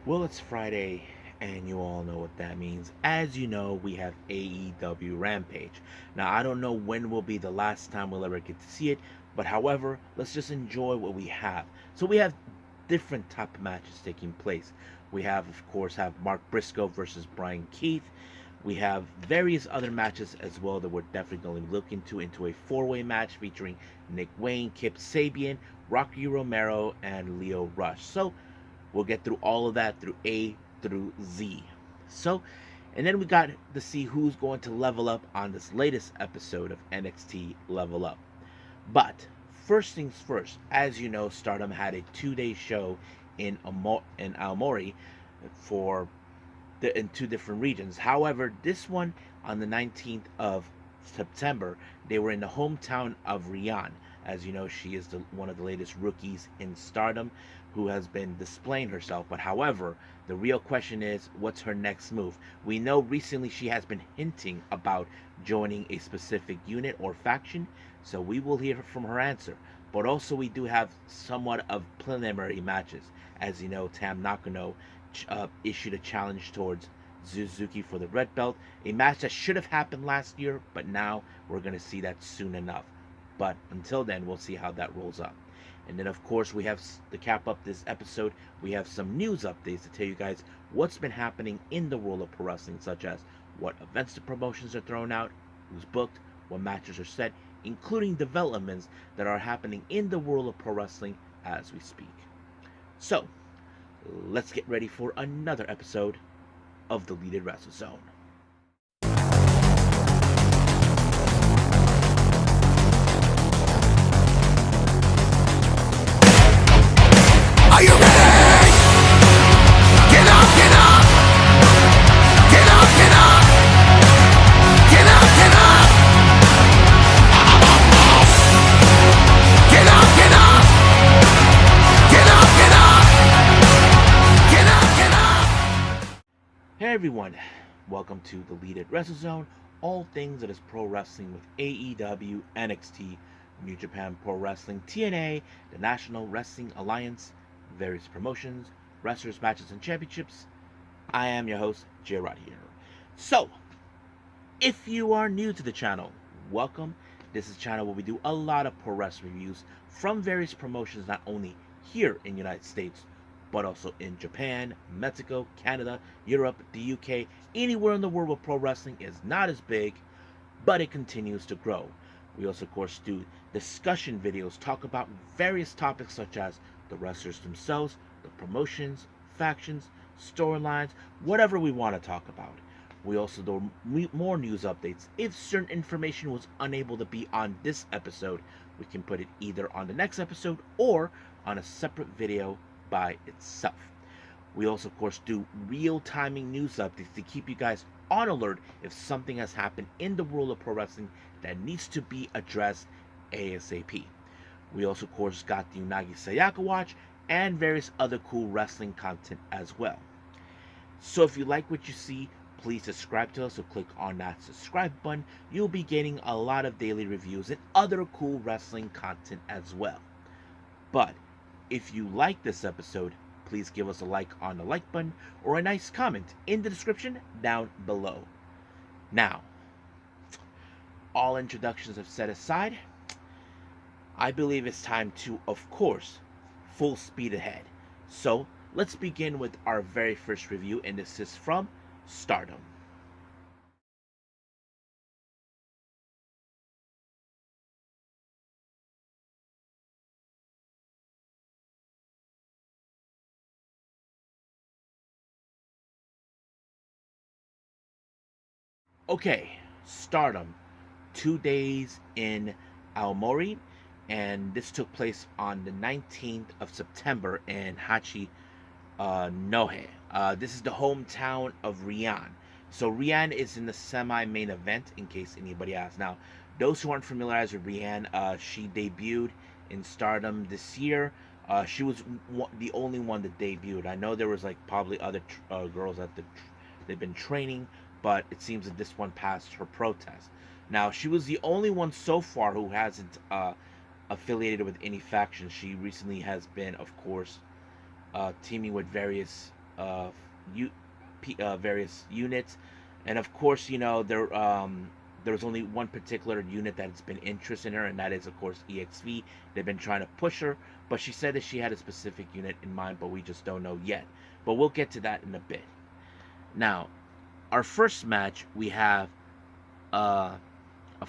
Well, it's Friday, and you all know what that means. As you know, we have AEW Rampage. Now, I don't know when will be the last time we'll ever get to see it, but however, let's just enjoy what we have. So we have different type of matches taking place. We have, of course, have Mark Briscoe versus Bryan Keith. We have various other matches as well that we're definitely going to look into a four-way match featuring Nick Wayne, Kip Sabian, Rocky Romero, and Leo Rush. So we'll get through all of that through A through Z. So, and then we got to see who's going to level up on this latest episode of NXT Level Up. But first things first, as you know, Stardom had a 2-day show in Aomori for in two different regions. However, this one on the 19th of September, they were in the hometown of Rian. As you know, she is one of the latest rookies in Stardom who has been displaying herself. But however, the real question is, what's her next move? We know recently she has been hinting about joining a specific unit or faction, so we will hear from her answer. But also, we do have somewhat of preliminary matches. As you know, Tam Nakano issued a challenge towards Suzuki for the red belt, a match that should have happened last year, but now we're going to see that soon enough. But until then, we'll see how that rolls up. And then, of course, we have to cap up this episode. We have some news updates to tell you guys what's been happening in the world of pro wrestling, such as what events the promotions are thrown out, who's booked, what matches are set, including developments that are happening in the world of pro wrestling as we speak. So, let's get ready for another episode of the Deleted Wrestle Zone. Are you ready? Get up, get up! Get up, get up! Get up, get up! Get up, get up! Get up, get up! Get up, get up! Hey everyone, welcome to the Deleted Wrestle Zone, all things that is pro wrestling with AEW, NXT, New Japan Pro Wrestling, TNA, the National Wrestling Alliance, various promotions, wrestlers, matches, and championships. I am your host, J-Rod here. So, if you are new to the channel, welcome. This is a channel where we do a lot of pro wrestling reviews from various promotions, not only here in the United States, but also in Japan, Mexico, Canada, Europe, the UK, anywhere in the world where pro wrestling is not as big, but it continues to grow. We also, of course, do discussion videos, talk about various topics such as the wrestlers themselves, the promotions, factions, storylines, whatever we want to talk about. We also do more news updates. If certain information was unable to be on this episode, we can put it either on the next episode or on a separate video by itself. We also, of course, do real-timing news updates to keep you guys on alert if something has happened in the world of pro wrestling that needs to be addressed ASAP. We also, of course, got the Unagi Sayaka watch and various other cool wrestling content as well. So if you like what you see, please subscribe to us, so click on that subscribe button. You'll be getting a lot of daily reviews and other cool wrestling content as well. But if you like this episode, please give us a like on the like button or a nice comment in the description down below. Now, all introductions have set aside, I believe it's time to, of course, full speed ahead. So let's begin with our very first review, and this is from Stardom. Okay, Stardom, 2 days in Aomori, and this took place on the 19th of September in Hachinohe. This is the hometown of Rian. So Rian is in the semi-main event, in case anybody asks. Now, those who aren't familiarized with Rian, she debuted in Stardom this year. She was the only one that debuted. I know there was like probably other girls that they've been training, but it seems that this one passed her protest. Now, she was the only one so far who hasn't affiliated with any faction. She recently has been, of course, teaming with various various units, and of course, there was only one particular unit that's been interested in her, and that is, of course, EXV. They've been trying to push her, but she said that she had a specific unit in mind, but we just don't know yet. But we'll get to that in a bit. Now, our first match, we have uh, a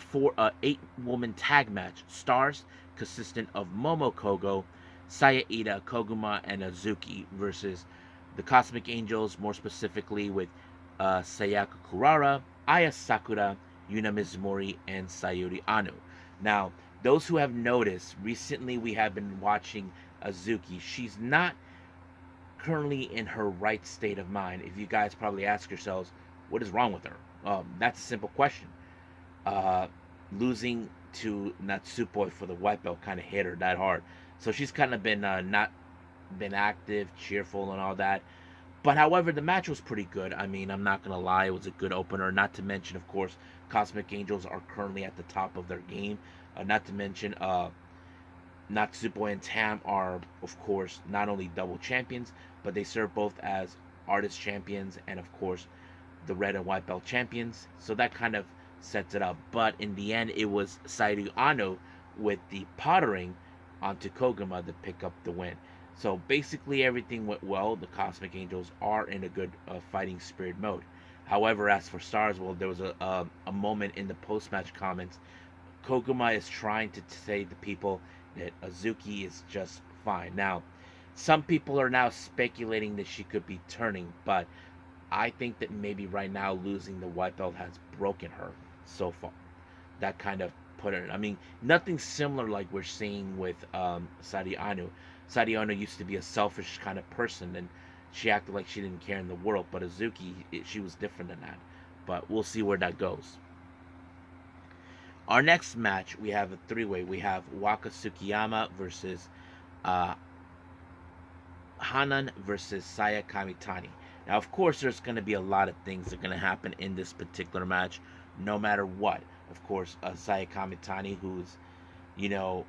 8-woman tag match. Stars consistent of Momo Kogo, Saya Ida, Koguma, and Azuki versus the Cosmic Angels, more specifically with Sayaka Kurara, Aya Sakura, Yuna Mizumori, and Sayuri Anu. Now, those who have noticed, recently we have been watching Azuki. She's not currently in her right state of mind. If you guys probably ask yourselves, what is wrong with her? That's a simple question. Uh, Losing to Natsupoi for the white belt kind of hit her that hard. So she's kind of been not been active, cheerful, and all that. But however, the match was pretty good. I mean, I'm not gonna lie, it was a good opener. Not to mention, of course, Cosmic Angels are currently at the top of their game. Not to mention, Natsupoi and Tam are, of course, not only double champions, but they serve both as artist champions and, of course, the red and white belt champions. So that kind of sets it up. But in the end, it was Sayuri Ano with the pottering onto Koguma to pick up the win. So basically, everything went well. The Cosmic Angels are in a good fighting spirit mode. However, as for Stars, well, there was a moment in the post match comments. Koguma is trying to say to people that Azuki is just fine. Now, some people are now speculating that she could be turning, but I think that maybe right now losing the white belt has broken her so far. That kind of put her. I mean, nothing similar like we're seeing with Sadi Anu. Sadi Anu used to be a selfish kind of person, and she acted like she didn't care in the world. But Azuki, she was different than that. But we'll see where that goes. Our next match, we have a three-way. We have Waka Tsukiyama versus uh, Hanan versus Saya Kamitani. Now, of course, there's going to be a lot of things that are going to happen in this particular match, no matter what. Of course, Saya Kamitani, who's, you know,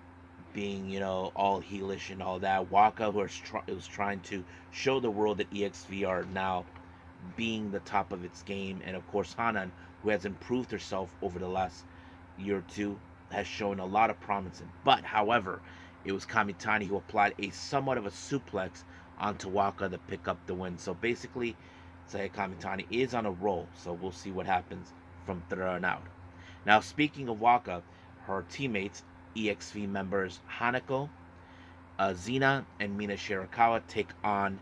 being, all heelish and all that. Waka, who was trying to show the world that EXV are now being the top of its game. And, of course, Hanan, who has improved herself over the last year or two, has shown a lot of promise. But, however, it was Kamitani who applied a somewhat of a suplex onto Waka to pick up the win. So basically, Saya Kamitani is on a roll. So we'll see what happens from there on out. Now, speaking of Waka, her teammates, EXV members Hanako, Zena, and Mina Shitakawa take on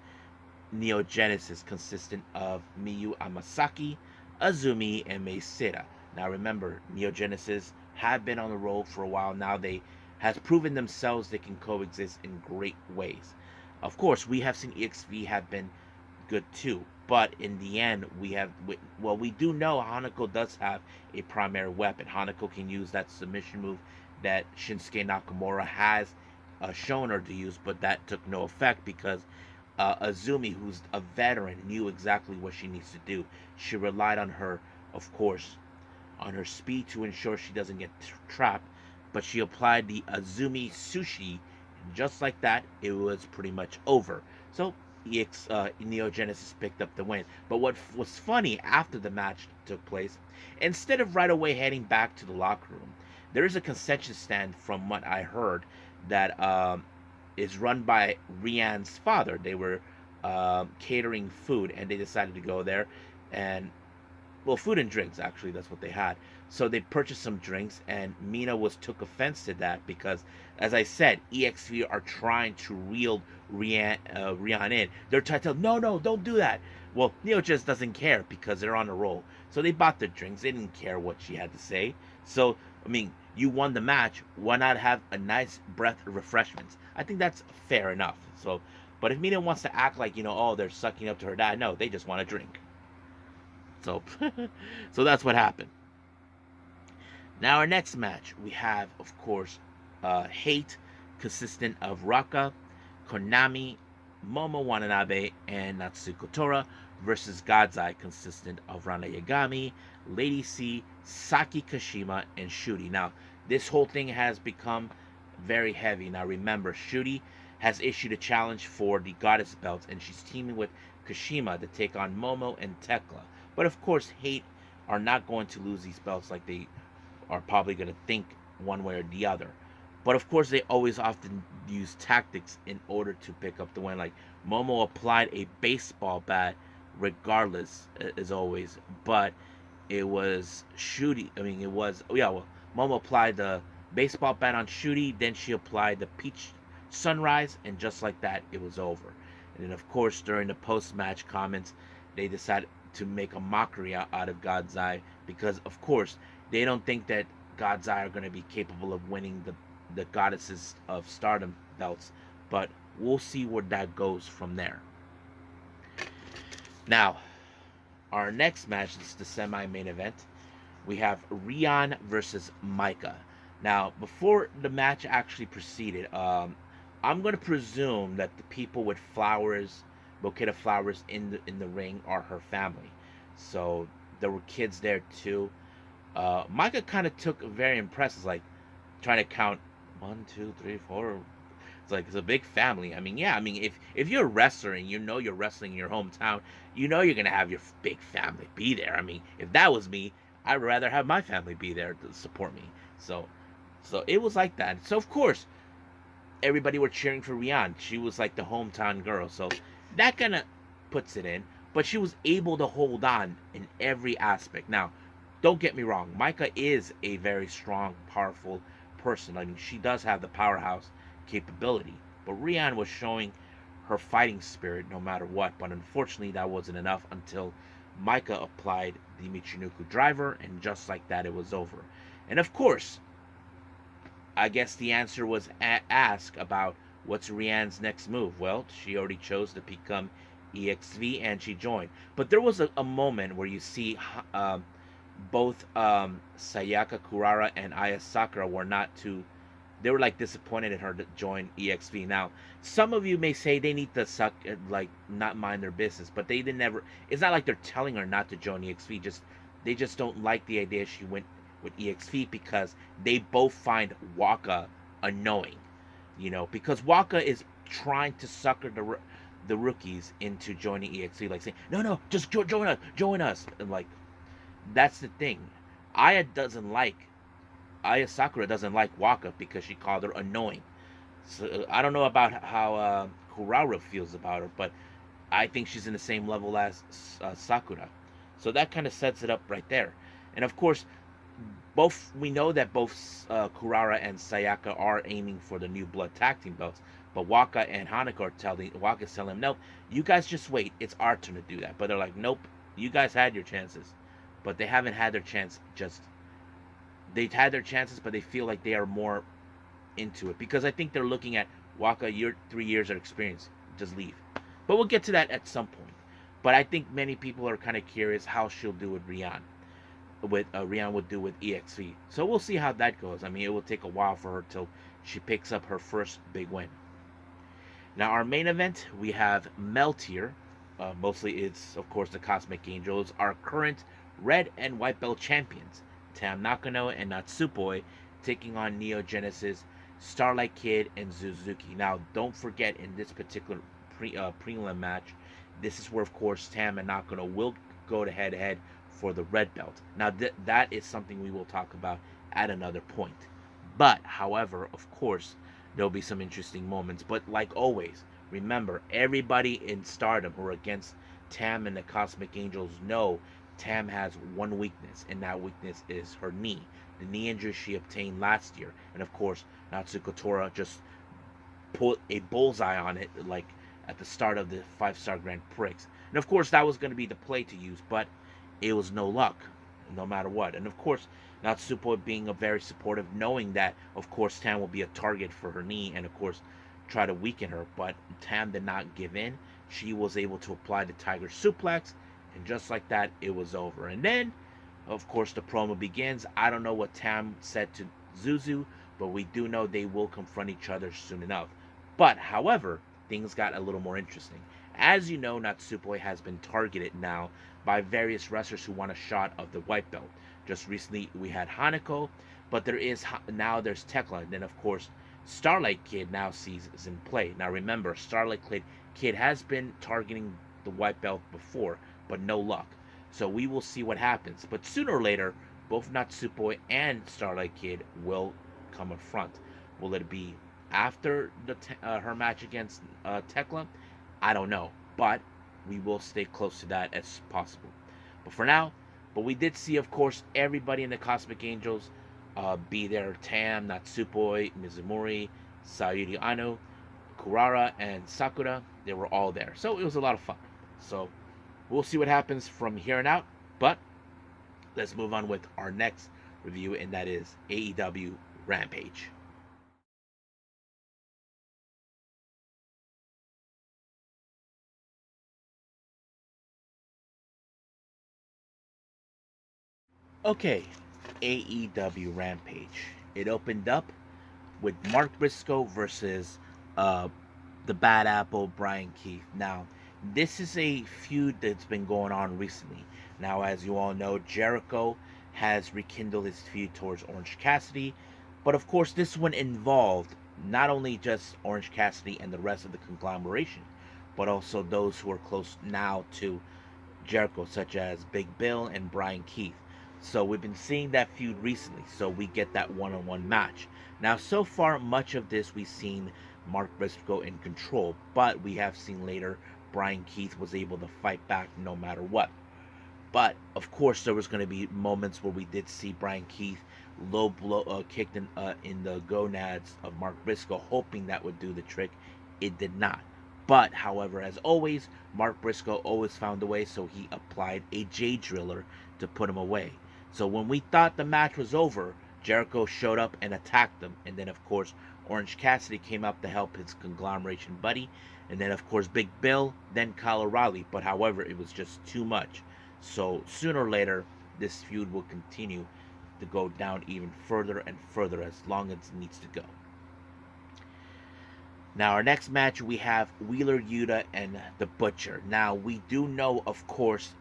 Neo Genesis, consistent of Miyu Amasaki, Azumi, and Mei Sera. Now remember, Neo Genesis have been on the roll for a while now. They has proven themselves they can coexist in great ways. Of course, we have seen EXV have been good too, but in the end, we do know Hanako does have a primary weapon. Hanako can use that submission move that Shinsuke Nakamura has shown her to use, but that took no effect because Azumi, who's a veteran, knew exactly what she needs to do. She relied on her, of course, on her speed to ensure she doesn't get trapped, but she applied the Azumi Sushi, and just like that, it was pretty much over. So Neo Genesis picked up the win. But what was funny after the match took place, instead of right away heading back to the locker room, there is a concession stand, from what I heard, that is run by Rian's father. They were catering food, and they decided to go there, and food and drinks, actually, that's what they had. So they purchased some drinks, and Mina took offense to that because, as I said, EXV are trying to reel Rian in. They're trying to tell, no, don't do that. Well, Neo just doesn't care because they're on a roll. So they bought their drinks. They didn't care what she had to say. So, I mean, you won the match. Why not have a nice breath of refreshments? I think that's fair enough. So, but if Mina wants to act like, they're sucking up to her dad, no, they just want a drink. So, so that's what happened. Now, our next match, we have, of course, Hate, consistent of Raka, Konami, Momo Watanabe, and Natsuko Tora, versus God's Eye, consistent of Rana Yagami, Lady C, Saki Kashima, and Shuri. Now, this whole thing has become very heavy. Now, remember, Shuri has issued a challenge for the Goddess belts, and she's teaming with Kashima to take on Momo and Tekla. But of course, Hate are not going to lose these belts like they are probably going to think one way or the other. But of course, they always often use tactics in order to pick up the win. Like Momo applied a baseball bat, regardless, as always. But it was Shooty. I mean, it was yeah. Well, Momo applied the baseball bat on Shooty. Then she applied the peach sunrise, and just like that, it was over. And then, of course, during the post-match comments, they decided to make a mockery out of God's Eye because, of course, they don't think that God's Eye are going to be capable of winning the Goddesses of Stardom belts, but we'll see where that goes from there. Now, our next match is the semi-main event. We have Rian versus Micah. Now, before the match actually proceeded, I'm going to presume that the people with flowers, bouquet of flowers in the ring are her family. So there were kids there too. Micah kind of took very impressive, like trying to count 1, 2, 3, 4. It's a big family. I mean, yeah. I mean, if you're a wrestler and you know you're wrestling in your hometown, you know you're gonna have your big family be there. I mean, if that was me, I'd rather have my family be there to support me. So it was like that. So of course, everybody were cheering for Rian. She was like the hometown girl. So that kind of puts it in. But she was able to hold on in every aspect. Now, don't get me wrong. Micah is a very strong, powerful person. I mean, she does have the powerhouse capability. But Rian was showing her fighting spirit no matter what. But unfortunately, that wasn't enough until Micah applied the Michinoku driver. And just like that, it was over. And of course, I guess the answer was asked about what's Rian's next move. Well, she already chose to become EXV and she joined. But there was a moment where you see both Sayaka Kurara and Aya Sakura were not too. They were like disappointed in her to join EXV. Now, some of you may say they need to like not mind their business, but they didn't ever. It's not like they're telling her not to join EXV. They just don't like the idea she went with EXV because they both find Waka annoying, because Waka is trying to sucker the rookies into joining EXV, like saying, no, just join us, and like that's the thing. Aya Sakura doesn't like Waka because she called her annoying. So I don't know about how Kurara feels about her, but I think she's in the same level as Sakura. So that kind of sets it up right there. And of course, we know that both Kurara and Sayaka are aiming for the new Blood Tag Team belts, but Waka's telling him, nope, you guys just wait, it's our turn to do that. But they're like, nope, you guys had your chances, but they haven't had their chance. They've had their chances, but they feel like they are more into it because I think they're looking at Waka, your 3 years of experience, just leave. But we'll get to that at some point. But I think many people are kind of curious how she'll do with Rian. Rian would do with EXV. So we'll see how that goes. I mean, it will take a while for her till she picks up her first big win. Now, our main event, we have Meltier. Mostly it's, of course, the Cosmic Angels, our current red and white belt champions. Tam Nakano and Natsupoi taking on Neo Genesis, Starlight Kid, and Suzuki. Now, don't forget, in this particular prelim match, this is where, of course, Tam and Nakano will go to head-to-head for the red belt. Now, that is something we will talk about at another point. But, however, of course, there'll be some interesting moments. But like always, remember, everybody in Stardom who are against Tam and the Cosmic Angels know Tam has one weakness, and that weakness is her knee. The knee injury she obtained last year. And of course, Natsuko Tora just put a bullseye on it, like at the start of the 5-Star Grand Prix. And of course, that was going to be the play to use, but it was no luck, no matter what. And of course, Natsuko being a very supportive, knowing that, of course, Tam will be a target for her knee, and of course, try to weaken her. But Tam did not give in. She was able to apply the Tiger Suplex, and just like that, it was over. And then, of course, the promo begins. I don't know what Tam said to Zuzu, but we do know they will confront each other soon enough. But, however, things got a little more interesting. As you know, Natsupoi has been targeted now by various wrestlers who want a shot of the white belt. Just recently, we had Hanako, but there's Tekla, and then, of course, Starlight Kid now sees is in play. Now remember, Kid has been targeting the white belt before, but no luck. So we will see what happens. But sooner or later, both Natsupoi and Starlight Kid will come up front. Will it be after her match against Tekla? I don't know, but we will stay close to that as possible. But for now, but we did see, of course, everybody in the Cosmic Angels be there. Tam, Natsupoi, Mizumori, Sayuri Ano, Kurara, and Sakura. They were all there. So it was a lot of fun. So we'll see what happens from here on out. But let's move on with our next review, and that is AEW Rampage. Okay, AEW Rampage. It opened up with Mark Briscoe versus uh, the Bad Apple, Bryan Keith. Now, this is a feud that's been going on recently. Now, as you all know, Jericho has rekindled his feud towards Orange Cassidy, but of course, this one involved not only just Orange Cassidy and the rest of the conglomeration, but also those who are close now to Jericho, such as Big Bill and Bryan Keith. So we've been seeing that feud recently, so we get that one-on-one match. Now, so far, much of this we've seen Mark Briscoe in control, but we have seen later Bryan Keith was able to fight back no matter what. But of course, there was going to be moments where we did see Bryan Keith low blow kicked in the gonads of Mark Briscoe, hoping that would do the trick. It did not. But however, as always, Mark Briscoe always found a way, so he applied a J Driller to put him away. So when we thought the match was over, Jericho showed up and attacked them, and then of course Orange Cassidy came up to help his conglomeration buddy, and then of course Big Bill, then Kyle O'Reilly. But however, it was just too much. So sooner or later, this feud will continue to go down even further and further as long as it needs to go. Now, our next match, we have Wheeler Yuta and the Butcher. Now, we do know, of course,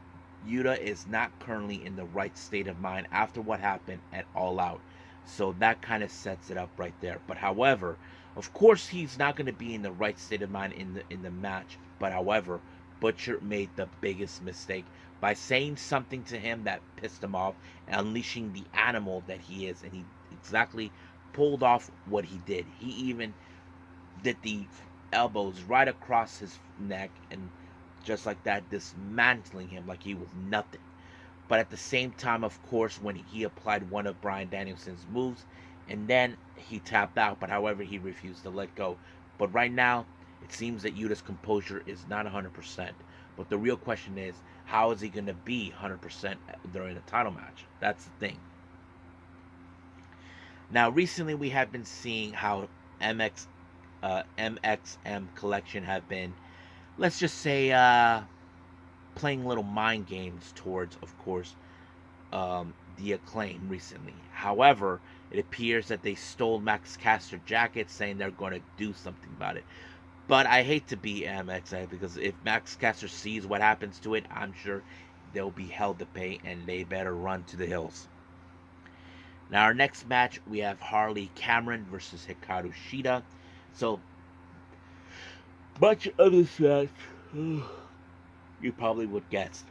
Yuta is not currently in the right state of mind after what happened at All Out. So that kind of sets it up right there. But however, of course, he's not going to be in the right state of mind in the match. But however, Butcher made the biggest mistake by saying something to him that pissed him off, unleashing the animal that he is, and he exactly pulled off what he did. He even did the elbows right across his neck, and just like that, dismantling him like he was nothing. But at the same time, of course, when he applied one of Bryan Danielson's moves, and then he tapped out, but however, he refused to let go. But right now, it seems that Yuta's composure is not 100%. But the real question is, how is he going to be 100% during the title match? That's the thing. Now, recently we have been seeing how MXM collection have been, let's just say, playing little mind games towards, of course, the Acclaim recently. However, it appears that they stole Max Caster jackets, saying they're going to do something about it. But I hate to be MXM, because if Max Caster sees what happens to it, I'm sure they'll be held to pay, and they better run to the hills. Now, our next match, we have Harley Cameron versus Hikaru Shida. So, much of this match, you probably would guess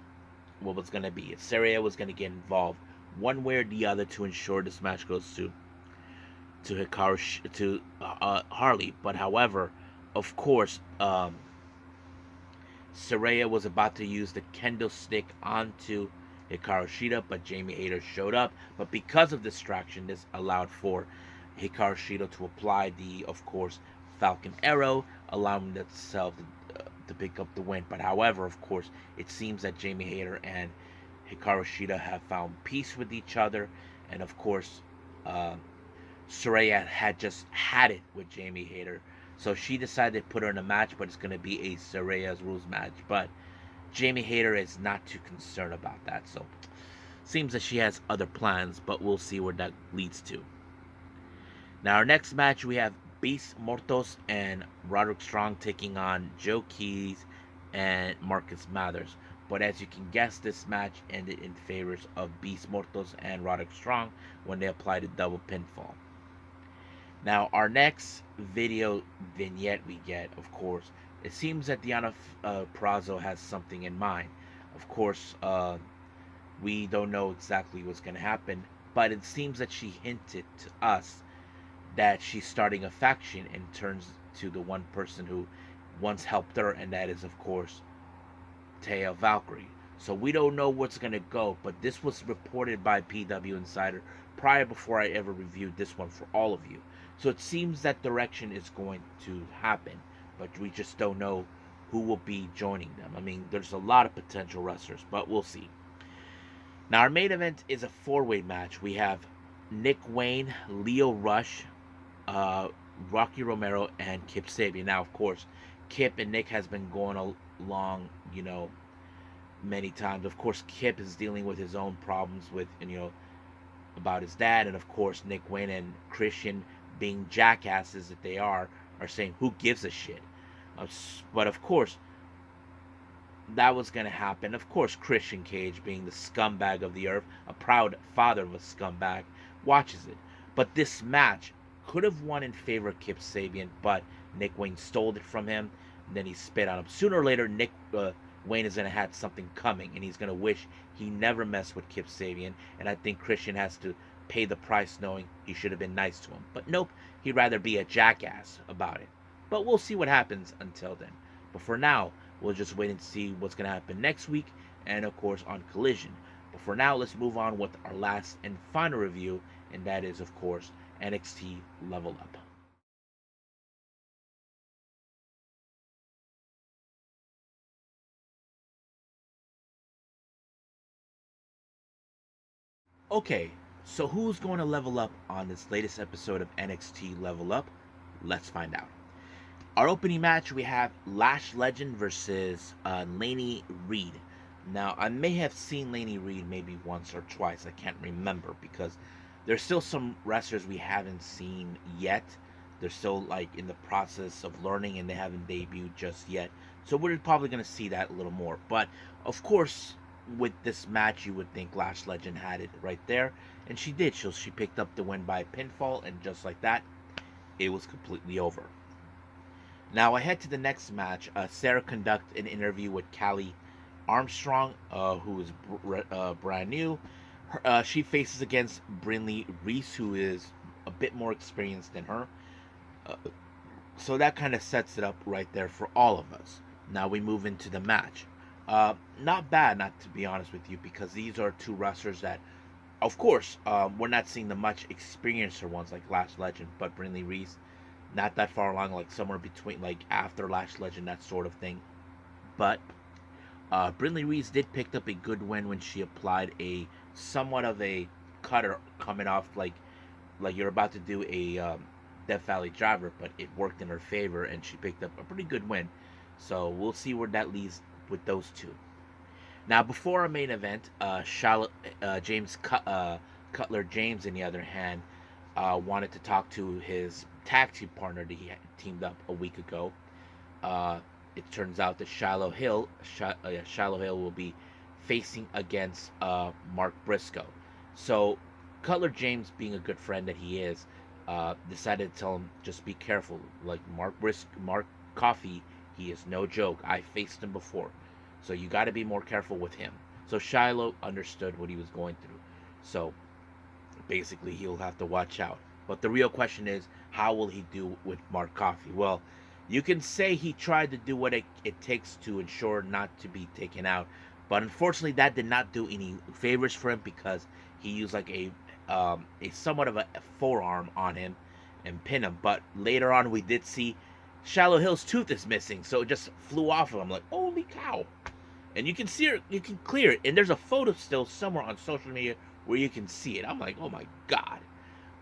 what was going to be. Saraya was going to get involved one way or the other to ensure this match goes to Harley. But however, of course, Saraya was about to use the kendo stick onto Hikaru Shida, but Jamie Hayter showed up. But because of distraction, this allowed for Hikaru Shida to apply the, of course, Falcon Arrow, allowing itself to pick up the win. But however, of course, it seems that Jamie Hayter and Hikaru Shida have found peace with each other, and of course, Saraya had just had it with Jamie Hayter, so she decided to put her in a match, but it's going to be a Saraya's Rules match. But Jamie Hayter is not too concerned about that, so seems that she has other plans, but we'll see where that leads to. Now, our next match, we have Beast Mortos and Roderick Strong taking on Joe Keys and Marcus Mathers. But as you can guess, this match ended in favors of Beast Mortos and Roderick Strong when they applied a double pinfall. Now, our next video vignette we get, of course, it seems that Diana Purrazzo has something in mind. Of course, we don't know exactly what's going to happen, but it seems that she hinted to us that she's starting a faction and turns to the one person who once helped her, and that is, of course, Taya Valkyrie. So we don't know what's going to go, but this was reported by PW Insider prior before I ever reviewed this one for all of you. So it seems that direction is going to happen, but we just don't know who will be joining them. I mean, there's a lot of potential wrestlers, but we'll see. Now, our main event is a four-way match. We have Nick Wayne, Lio Rush, Rocky Romero, and Kip Sabian. Now, of course, Kip and Nick has been going along, many times. Of course, Kip is dealing with his own problems with, about his dad, and of course, Nick Wayne and Christian, being jackasses that they are saying, who gives a shit? But of course, that was going to happen. Of course, Christian Cage, being the scumbag of the earth, a proud father of a scumbag, watches it. But this match could have won in favor of Kip Sabian, but Nick Wayne stole it from him, and then he spit on him. Sooner or later, Nick Wayne is going to have something coming, and he's going to wish he never messed with Kip Sabian, and I think Christian has to pay the price knowing he should have been nice to him. But nope, he'd rather be a jackass about it. But we'll see what happens until then. But for now, we'll just wait and see what's going to happen next week, and of course on Collision. But for now, let's move on with our last and final review, and that is, of course, NXT Level Up. Okay, so who's going to level up on this latest episode of NXT Level Up? Let's find out. Our opening match, we have Lash Legend versus Laney Reed. Now, I may have seen Laney Reed maybe once or twice. I can't remember because there's still some wrestlers we haven't seen yet. They're still like in the process of learning and they haven't debuted just yet. So we're probably going to see that a little more. But of course, with this match, you would think Lash Legend had it right there. And she did. She picked up the win by pinfall, and just like that, it was completely over. Now I head to the next match. Sarah conducted an interview with Callie Armstrong, who is brand new. She faces against Brinley Reese, who is a bit more experienced than her. So that kind of sets it up right there for all of us. Now we move into the match. Not bad, not to be honest with you, because these are two wrestlers that, of course, we're not seeing the much experienced ones like Lash Legend, but Brinley Reese, not that far along, like somewhere between, like after Lash Legend, that sort of thing. But Brinley Reese did pick up a good win when she applied a somewhat of a cutter coming off like you're about to do a Death Valley driver, but it worked in her favor and she picked up a pretty good win. So we'll see where that leads with those two. Now, before our main event, James Cutler James, on the other hand, wanted to talk to his tag team partner that he had teamed up a week ago. It turns out that Shiloh Hill will be facing against Mark Briscoe. So Cutler James, being a good friend that he is, decided to tell him, just be careful. Like Mark Coffey, he is no joke. I faced him before. So you got to be more careful with him. So Shiloh understood what he was going through. So basically he'll have to watch out. But the real question is, how will he do with Mark Coffey? Well, you can say he tried to do what it takes to ensure not to be taken out. But unfortunately, that did not do any favors for him because he used like a somewhat of a forearm on him and pinned him. But later on, we did see Shiloh Hill's tooth is missing, so it just flew off of him. Like, holy cow! And you can see it, you can clear it, and there's a photo still somewhere on social media where you can see it. I'm like, oh my god!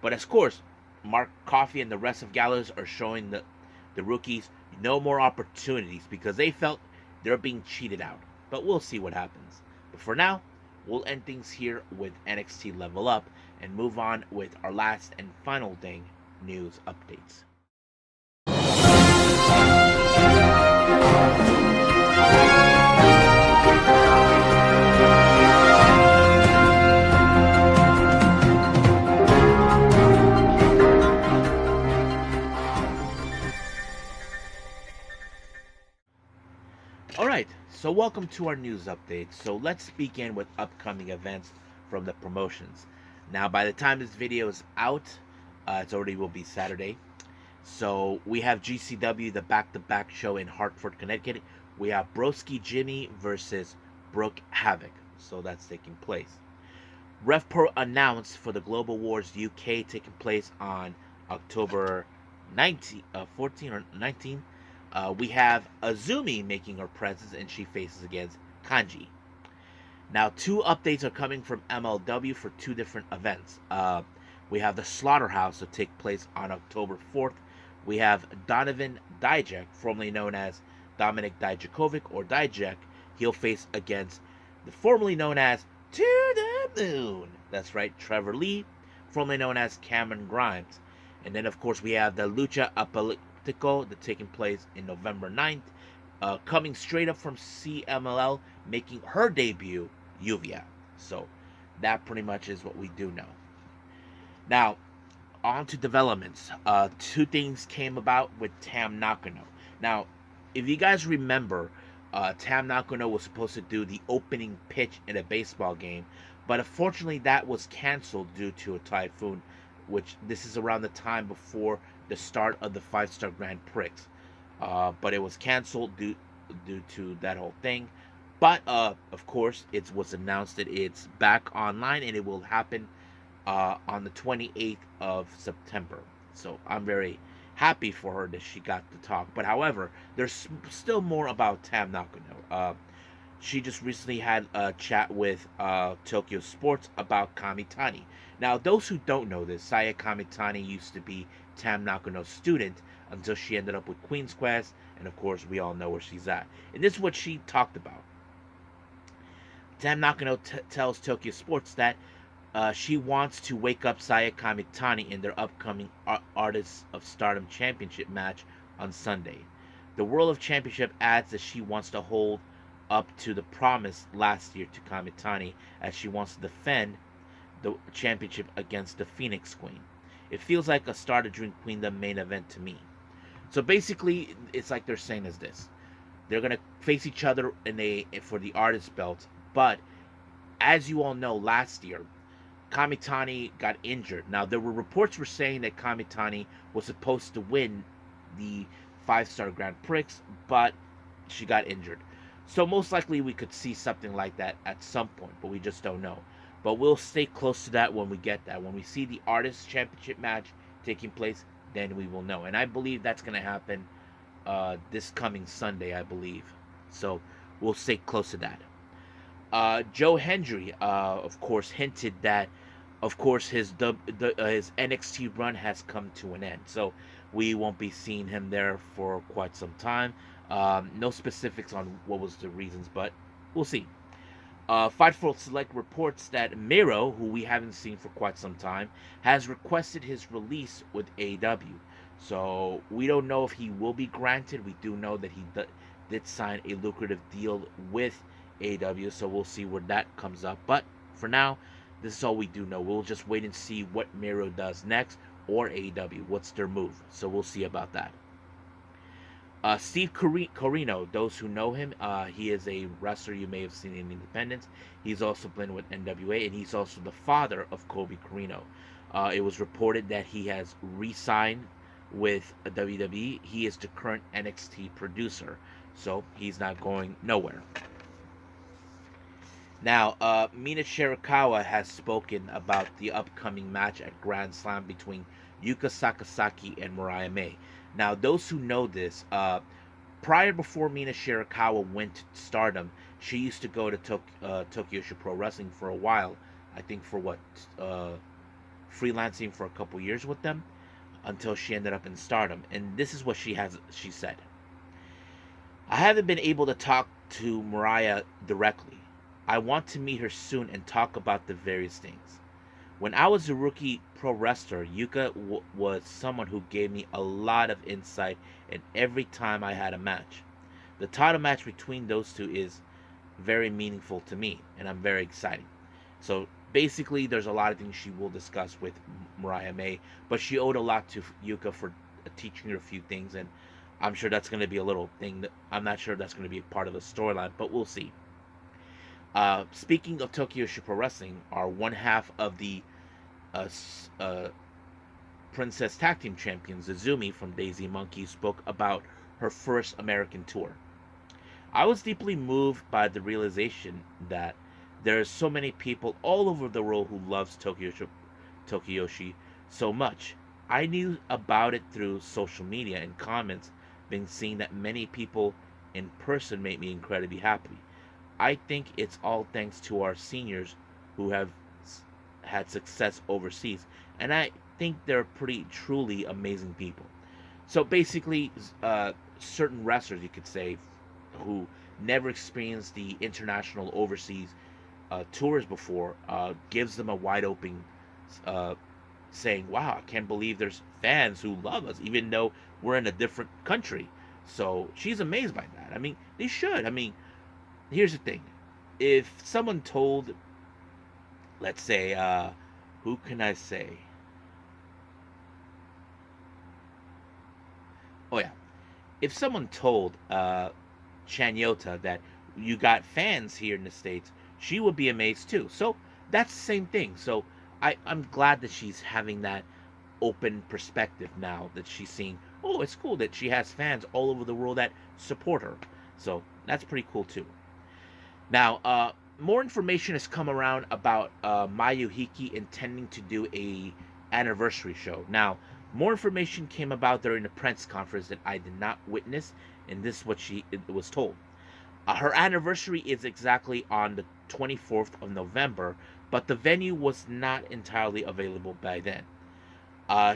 But of course, Mark Coffey and the rest of Gallows are showing the rookies no more opportunities because they felt they're being cheated out. But we'll see what happens. But for now, we'll end things here with NXT Level Up and move on with our last and final thing, news updates. welcome to our news update. So let's begin with upcoming events from the promotions. Now, by the time this video is out, it's already will be Saturday. So we have GCW, the back-to-back show in Hartford, Connecticut. We have Broski Jimmy versus Brooke Havoc. So that's taking place. RevPro announced for the Global Wars UK taking place on October 14 or 19. We have Azumi making her presence, and she faces against Kanji. Now, two updates are coming from MLW for two different events. We have the Slaughterhouse to take place on October 4th. We have Donovan Dijak, formerly known as Dominic Dijakovic or Dijak. He'll face against the formerly known as To the Moon. That's right, Trevor Lee, formerly known as Cameron Grimes. And then, of course, we have the Lucha Apocalyptico that's taking place in November 9th. Coming straight up from CMLL, making her debut, Yuvia. So that pretty much is what we do know. Now, on to developments. Two things came about with Tam Nakano. Now, if you guys remember, Tam Nakano was supposed to do the opening pitch in a baseball game, but unfortunately that was canceled due to a typhoon, which this is around the time before the start of the 5-Star Grand Prix. But it was canceled due to that whole thing. But of course, it was announced that it's back online and it will happen on the 28th of September. So I'm very happy for her that she got to talk. But however, there's still more about Tam Nakano. She just recently had a chat with Tokyo Sports about Kamitani. Now, those who don't know this, Saya Kamitani used to be Tam Nakano's student until she ended up with Queen's Quest, and of course, we all know where she's at. And this is what she talked about. Tam Nakano tells Tokyo Sports that she wants to wake up Saya Kamitani in their upcoming Artists of Stardom Championship match on Sunday. The World of Championship adds that she wants to hold up to the promise last year to Kamitani, as she wants to defend the championship against the Phoenix Queen. It feels like a Stardom Dream Queendom main event to me. So basically, it's like they're saying is this: they're gonna face each other for the artist belt. But as you all know, last year Kamitani got injured. Now there were reports were saying that Kamitani was supposed to win the 5-Star Grand Prix, but she got injured. So most likely we could see something like that at some point, but we just don't know. But we'll stay close to that when we get that. When we see the Artists Championship match taking place, then we will know. And I believe that's going to happen this coming Sunday, I believe. So we'll stay close to that. Joe Hendry, of course, hinted that, of course, his NXT run has come to an end. So we won't be seeing him there for quite some time. No specifics on what was the reasons, but we'll see. Fightful Select reports that MIRO, who we haven't seen for quite some time, has requested his release with AEW. So we don't know if he will be granted. We do know that he did sign a lucrative deal with AEW, so we'll see where that comes up. But for now, this is all we do know. We'll just wait and see what MIRO does next, or AEW. What's their move? So we'll see about that. Steve Corino, those who know him, he is a wrestler you may have seen in Independence. He's also been with NWA, and he's also the father of Kobe Corino. It was reported that he has re-signed with WWE. He is the current NXT producer, so he's not going nowhere. Now, Mina Shitakawa has spoken about the upcoming match at Grand Slam between Yuka Sakazaki and Mariah May. Now, those who know this, before Mina Shitakawa went to Stardom, she used to go to Tokyo Pro Wrestling for a while. I think for freelancing for a couple years with them, until she ended up in Stardom. And this is what she said: I haven't been able to talk to Mariah directly. I want to meet her soon and talk about the various things. When I was a rookie pro wrestler, Yuka was someone who gave me a lot of insight in every time I had a match. The title match between those two is very meaningful to me, and I'm very excited. So basically, there's a lot of things she will discuss with Mariah May, but she owed a lot to Yuka for teaching her a few things, and I'm sure that's going to be a little thing that I'm not sure that's going to be a part of the storyline, but we'll see. Speaking of Tokyo Super Wrestling, our one half of the uh, uh, Princess Tag Team Champion Suzume from Daisy Monkey spoke about her first American tour. I was deeply moved by the realization that there are so many people all over the world who loves Tokyoshi so much. I knew about it through social media and comments, been seeing that many people in person made me incredibly happy. I think it's all thanks to our seniors who have had success overseas, and I think they're pretty truly amazing people. So basically, certain wrestlers, you could say, who never experienced the international overseas tours before, gives them a wide open uh, saying, "Wow, I can't believe there's fans who love us, even though we're in a different country." So she's amazed by that. I mean, they should. I mean, here's the thing: if someone told, let's say, who can I say? Oh yeah, if someone told Chanyota that you got fans here in the States, she would be amazed too. So that's the same thing. So I'm glad that she's having that open perspective now that she's seeing, oh, it's cool that she has fans all over the world that support her. So that's pretty cool too. Now, more information has come around about Mayuhiki intending to do a anniversary show. Now, more information came about during the press conference that I did not witness, and this is what she was told. Her anniversary is exactly on the 24th of November, but the venue was not entirely available by then.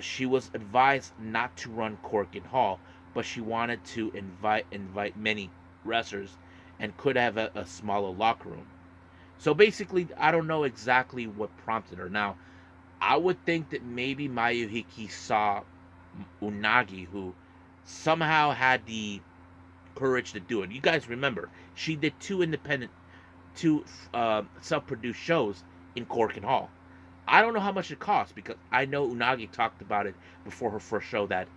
She was advised not to run Corkin Hall, but she wanted to invite many wrestlers and could have a smaller locker room. So basically, I don't know exactly what prompted her. Now, I would think that maybe Mayuhiki saw Unagi, who somehow had the courage to do it. You guys remember, she did two self-produced shows in Corkin Hall. I don't know how much it cost because I know Unagi talked about it before her first show that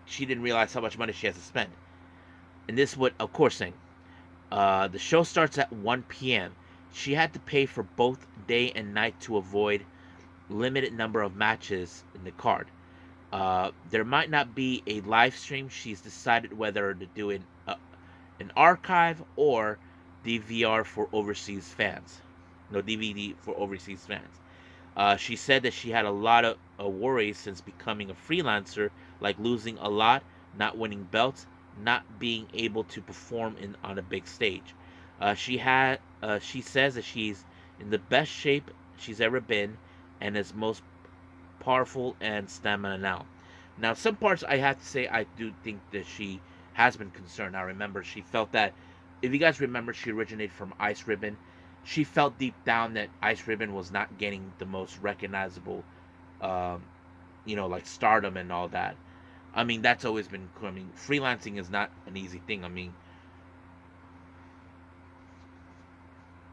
she didn't realize how much money she has to spend. And this would, of course, saying the show starts at 1 p.m. She had to pay for both day and night to avoid limited number of matches in the card. There might not be a live stream. She's decided whether to do an archive or DVR for overseas fans. No, DVD for overseas fans. She said that she had a lot of worries since becoming a freelancer, like losing a lot, not winning belts, not being able to perform on a big stage. She says that she's in the best shape she's ever been, and is most powerful and stamina now. Now, some parts I have to say I do think that she has been concerned. I remember she felt that, if you guys remember, she originated from Ice Ribbon. She felt deep down that Ice Ribbon was not getting the most recognizable, um, like Stardom and all that. I mean, that's always been. I mean, freelancing is not an easy thing. I mean,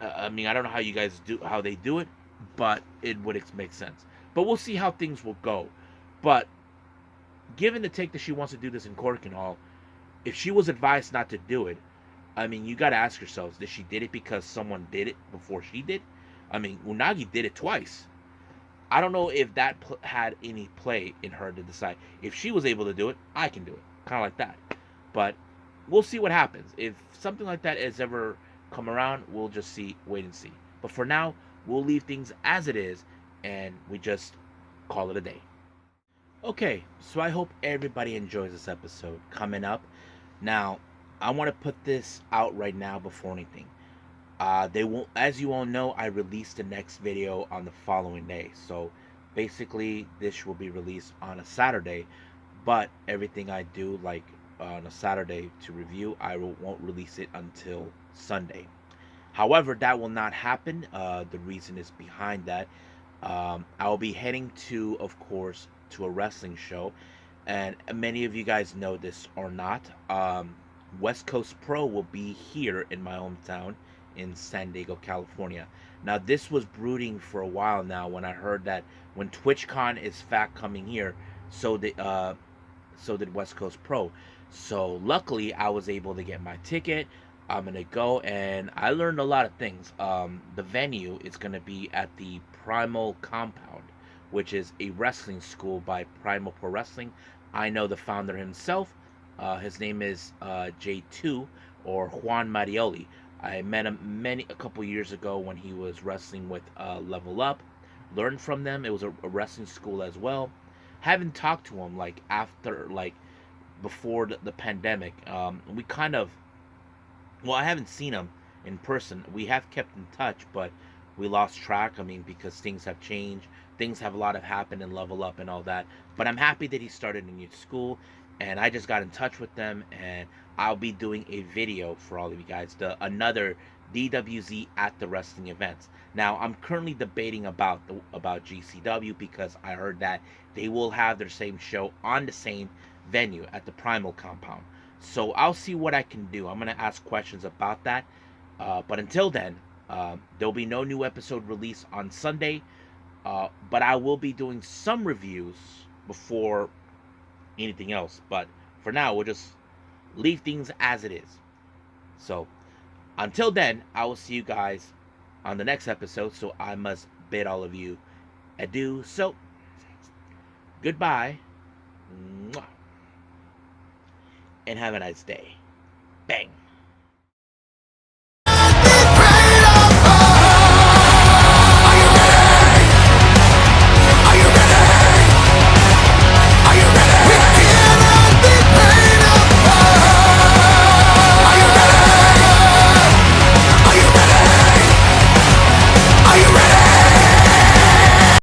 I don't know how you guys do how they do it, but it would make sense. But we'll see how things will go. But given the take that she wants to do this in Corkin Hall, if she was advised not to do it, I mean, you got to ask yourselves: did she did it because someone did it before she did? I mean, Unagi did it twice. I don't know if that had any play in her to decide if she was able to do it. I can do it, kind of like that. But we'll see what happens. If something like that has ever come around, we'll just wait and see. But for now, we'll leave things as it is, and we just call it a day. Okay, so I hope everybody enjoys this episode. Coming up now, I want to put this out right now before anything. They won't, as you all know, I released the next video on the following day. So basically, this will be released on a Saturday. But everything I do, like on a Saturday to review, won't release it until Sunday. However, that will not happen. The reason is behind that. I will be heading to, of course, to a wrestling show, and many of you guys know this or not. West Coast Pro will be here in my hometown in San Diego, California. Now, this was brooding for a while now when I heard that when TwitchCon is fact coming here, so so did West Coast Pro. So luckily, I was able to get my ticket. I'm gonna go, and I learned a lot of things. The venue is gonna be at the Primal Compound, which is a wrestling school by Primal Pro Wrestling. I know the founder himself. His name is J2 or Juan Marioli. I met him a couple years ago when he was wrestling with Level Up. Learned from them. It was a wrestling school as well. Haven't talked to him like after like before the pandemic. We kind of, well, I haven't seen him in person. We have kept in touch, but we lost track. I mean, because things have changed. Things have a lot of happened and Level Up and all that. But I'm happy that he started a new school, and I just got in touch with them, and I'll be doing a video for all of you guys. The another DWZ at the wrestling events. Now, I'm currently debating about GCW because I heard that they will have their same show on the same venue at the Primal Compound. So I'll see what I can do. I'm gonna ask questions about that. But until then, there'll be no new episode release on Sunday. But I will be doing some reviews before anything else. But for now, we'll just leave things as it is. So until then, I will see you guys on the next episode. So I must bid all of you adieu. So goodbye. Mwah. And have a nice day. Bang.